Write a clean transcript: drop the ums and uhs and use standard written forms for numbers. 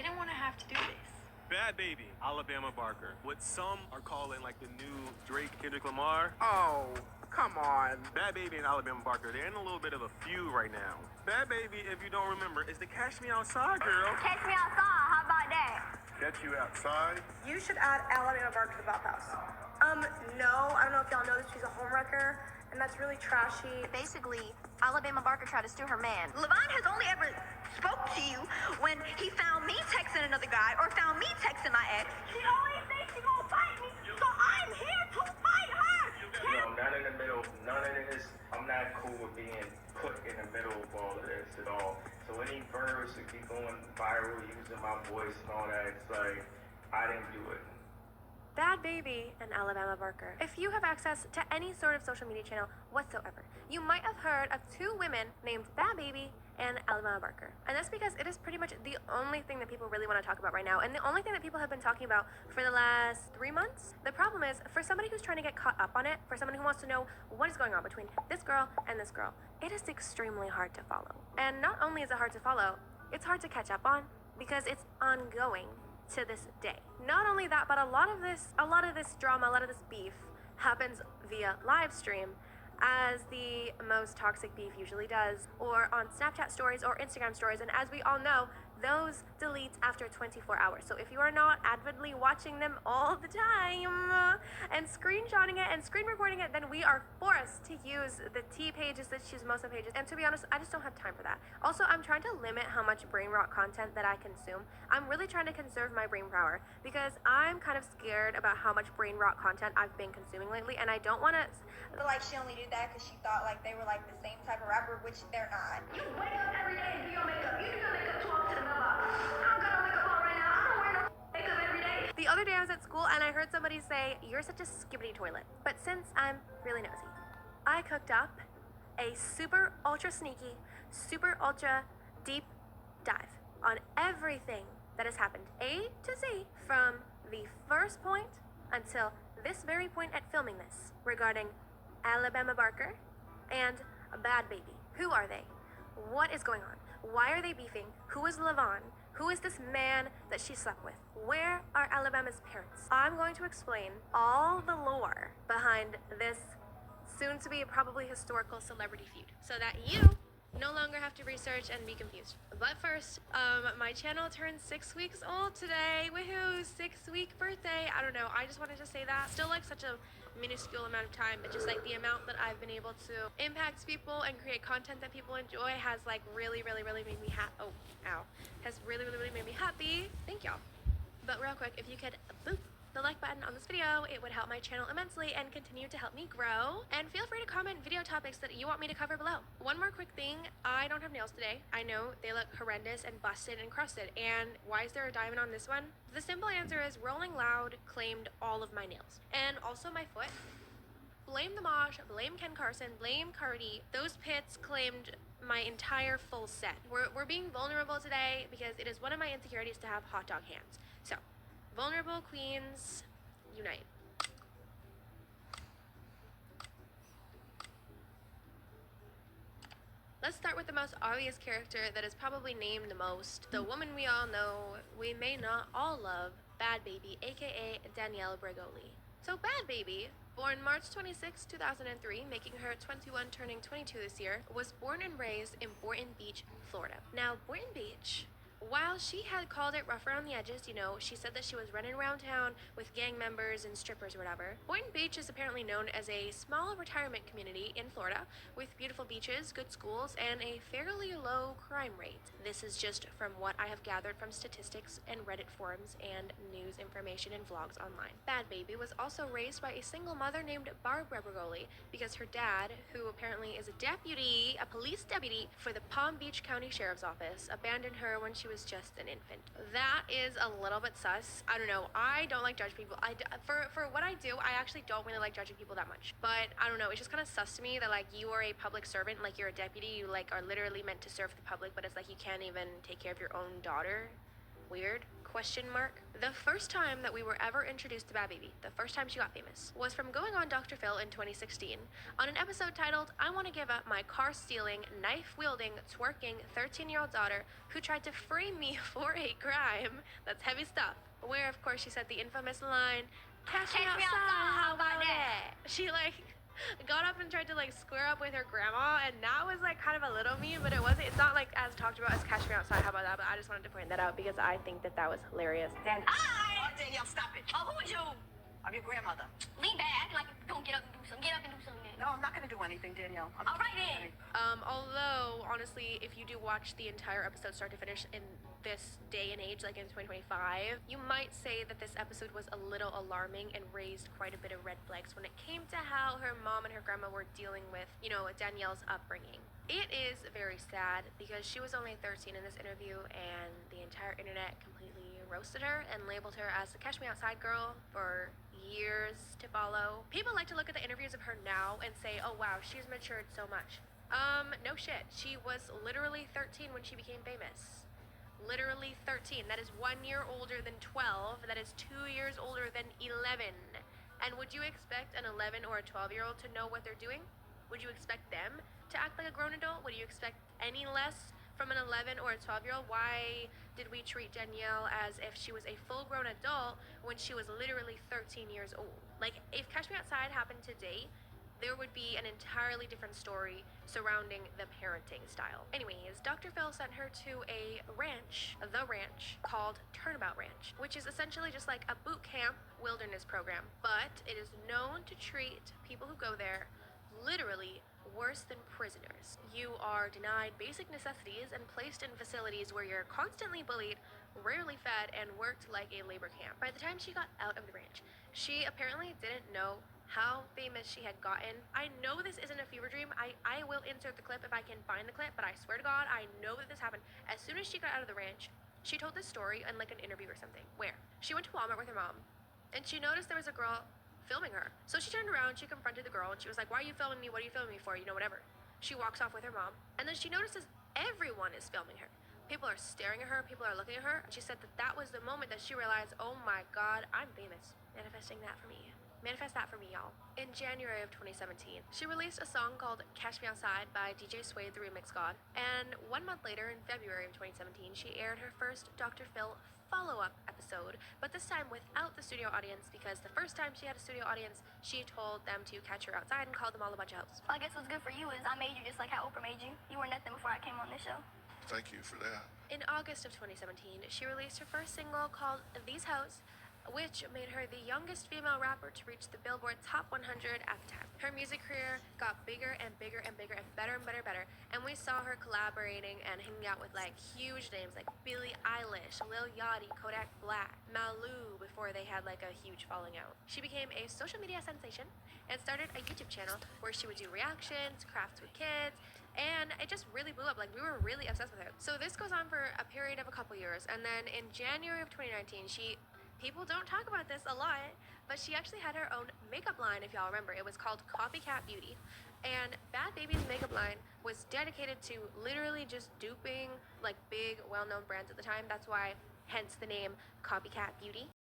didn't want to have to do this. Bad Baby, Alabama Barker. What some are calling like the new Drake Kendrick Lamar. Oh, come on. Bad Baby and Alabama Barker, they're in a little bit of a feud right now. Bad Baby, if you don't remember, is the Catch Me Outside girl. Catch me outside, how about that? Catch You Outside? You should add Alabama Barker to the bathhouse. No, I don't know if y'all know this, she's a homewrecker, and that's really trashy. Basically, Alabama Barker tried to steal her man. Levon has only ever spoke to you when he found me texting another guy or found me texting my ex. She always thinks she's gonna fight me, so I'm here to fight her. No, none in the middle. None of this. I'm not cool with being put in the middle of all of this at all. So any verbs that keep going viral using my voice and all that, it's like, I didn't do it. Bad Baby and Alabama Barker. If you have access to any sort of social media channel whatsoever, you might have heard of two women named Bad Baby and Alabama Barker. And that's because it is pretty much the only thing that people really want to talk about right now, and the only thing that people have been talking about for the last 3 months. The problem is, for somebody who's trying to get caught up on it, for someone who wants to know what is going on between this girl and this girl, it is extremely hard to follow. And not only is it hard to follow, it's hard to catch up on because it's ongoing to this day. Not only that, but a lot of this drama, a lot of this beef happens via live stream, as the most toxic beef usually does, or on Snapchat stories or Instagram stories, and as we all know, those delete after 24 hours. So if you are not avidly watching them all the time and screenshotting it and screen recording it, then we are forced to use the T pages, the Chismosa pages. And to be honest, I just don't have time for that. Also, I'm trying to limit how much brain rot content that I consume. I'm really trying to conserve my brain power because I'm kind of scared about how much brain rot content I've been consuming lately, and I don't want to. But like she only did that because she thought like they were like the same type of rapper, which they're not. You wake up every day and do your makeup. You do your makeup 12 to the mailbox. I don't got no makeup on right now. I don't wear no makeup every day. The other day I was at school and I heard somebody say, "You're such a skibbity toilet." But since I'm really nosy, I cooked up a super ultra sneaky, super ultra deep dive on everything that has happened A to Z from the first point until this very point at filming this regarding Alabama Barker and Bad Baby. Who are they? What is going on? Why are they beefing? Who is Levon? Who is this man that she slept with? Where are Alabama's parents? I'm going to explain all the lore behind this soon-to-be probably historical celebrity feud so that you no longer have to research and be confused. But first, my channel turns 6 weeks old today. Woohoo, 6-week birthday. I don't know, I just wanted to say that. Still like such a minuscule amount of time, but just like the amount that I've been able to impact people and create content that people enjoy has like really made me has really made me happy. Thank y'all. But real quick, if you could boop the like button on this video, it would help my channel immensely and continue to help me grow. And feel free to comment video topics that you want me to cover below. One more quick thing, I don't have nails today. I know they look horrendous and busted and crusted, and why is there a diamond on this one? The simple answer is Rolling Loud claimed all of my nails and also my foot. Blame the Mosh, blame Ken Carson, blame Cardi. Those pits claimed my entire full set. We're being vulnerable today because it is one of my insecurities to have hot dog hands. So, vulnerable queens, unite. Let's start with the most obvious character that is probably named the most. The woman we all know, we may not all love, Bad Baby, aka Danielle Bregoli. So Bad Baby, born March 26, 2003, making her 21 turning 22 this year, was born and raised in Boynton Beach, Florida. Now, Boynton Beach, while she had called it rough around the edges, you know, she said that she was running around town with gang members and strippers or whatever. Boynton Beach is apparently known as a small retirement community in Florida with beautiful beaches, good schools, and a fairly low crime rate. This is just from what I have gathered from statistics and Reddit forums and news information and vlogs online. Bad Baby was also raised by a single mother named Barbara Bregoli because her dad, who apparently is a police deputy for the Palm Beach County Sheriff's Office, abandoned her when she was just an infant. That is a little bit sus. I don't know. I don't like judge people. For what I do, I actually don't really like judging people that much. But I don't know. It's just kind of sus to me that like you are a public servant, like you're a deputy, you like are literally meant to serve the public, but it's like you can't even take care of your own daughter. weird? Question mark. The first time that we were ever introduced to Bad Baby, the first time she got famous, was from going on Dr. Phil in 2016 on an episode titled I Want to Give Up My Car-Stealing, Knife-Wielding, Twerking 13-year-old daughter who tried to frame me for a crime. That's heavy stuff. Where, of course, she said the infamous line, "Catch me outside, how about that?" She, got up and tried to square up with her grandma, and that was kind of a little mean, but it's not as talked about as Catch Me Outside, how about that? But I just wanted to point that out because I think that was hilarious. Oh, Danielle, stop it. Oh, who is you? I'm your grandmother. Lean back, acting like you don't get up and do something. Get up and do something. No, I'm not going to do anything, Danielle. All right then. Although, honestly, if you do watch the entire episode start to finish in this day and age, in 2025, you might say that this episode was a little alarming and raised quite a bit of red flags when it came to how her mom and her grandma were dealing with, Danielle's upbringing. It is very sad because she was only 13 in this interview, and the entire internet completely roasted her and labeled her as the Catch Me Outside girl for years to follow. People like to look at the interviews of her now and say, oh wow, she's matured so much. No shit. She was literally 13 when she became famous. Literally 13. That is 1 year older than 12. That is 2 years older than 11. And would you expect an 11 or a 12-year-old to know what they're doing? Would you expect them to act like a grown adult? Would you expect any less from an 11 or a 12-year-old? Why did we treat Danielle as if she was a full-grown adult when she was literally 13 years old? If Catch Me Outside happened today, there would be an entirely different story surrounding the parenting style. Anyways, Dr. Phil sent her to a ranch, the ranch, called Turnabout Ranch, which is essentially just like a boot camp wilderness program, but it is known to treat people who go there literally worse than prisoners. You are denied basic necessities and placed in facilities where you're constantly bullied, rarely fed, and worked like a labor camp. By the time she got out of the ranch, she apparently didn't know how famous she had gotten. I know this isn't a fever dream. I will insert the clip if I can find the clip, but I swear to God, I know that this happened. As soon as she got out of the ranch, she told this story in an interview or something, where she went to Walmart with her mom, and she noticed there was a girl filming her. So she turned around, she confronted the girl, and she was like, why are you filming me? What are you filming me for? Whatever. She walks off with her mom, and then she notices everyone is filming her. People are staring at her, people are looking at her, and she said that was the moment that she realized, oh my God, I'm famous. Manifesting that for me. Manifest that for me, y'all. In January of 2017, she released a song called Catch Me Outside by DJ Suede, the Remix God. And 1 month later, in February of 2017, she aired her first Dr. Phil follow-up episode, but this time without the studio audience, because the first time she had a studio audience, she told them to catch her outside and called them all a bunch of hoes. Well, I guess what's good for you is I made you just like how Oprah made you. You were nothing before I came on this show. Thank you for that. In August of 2017, she released her first single called These Hoes, which made her the youngest female rapper to reach the Billboard Top 100 at the time. Her music career got bigger and bigger and bigger and better and better and better, and we saw her collaborating and hanging out with huge names like Billie Eilish, Lil Yachty, Kodak Black, Malu before they had a huge falling out. She became a social media sensation and started a YouTube channel where she would do reactions, crafts with kids, and it just really blew up. We were really obsessed with her. So this goes on for a period of a couple years, and then in January of 2019, people don't talk about this a lot, but she actually had her own makeup line, if y'all remember. It was called Copycat Beauty. And Bad Baby's makeup line was dedicated to literally just duping big, well-known brands at the time. That's why, hence the name Copycat Beauty.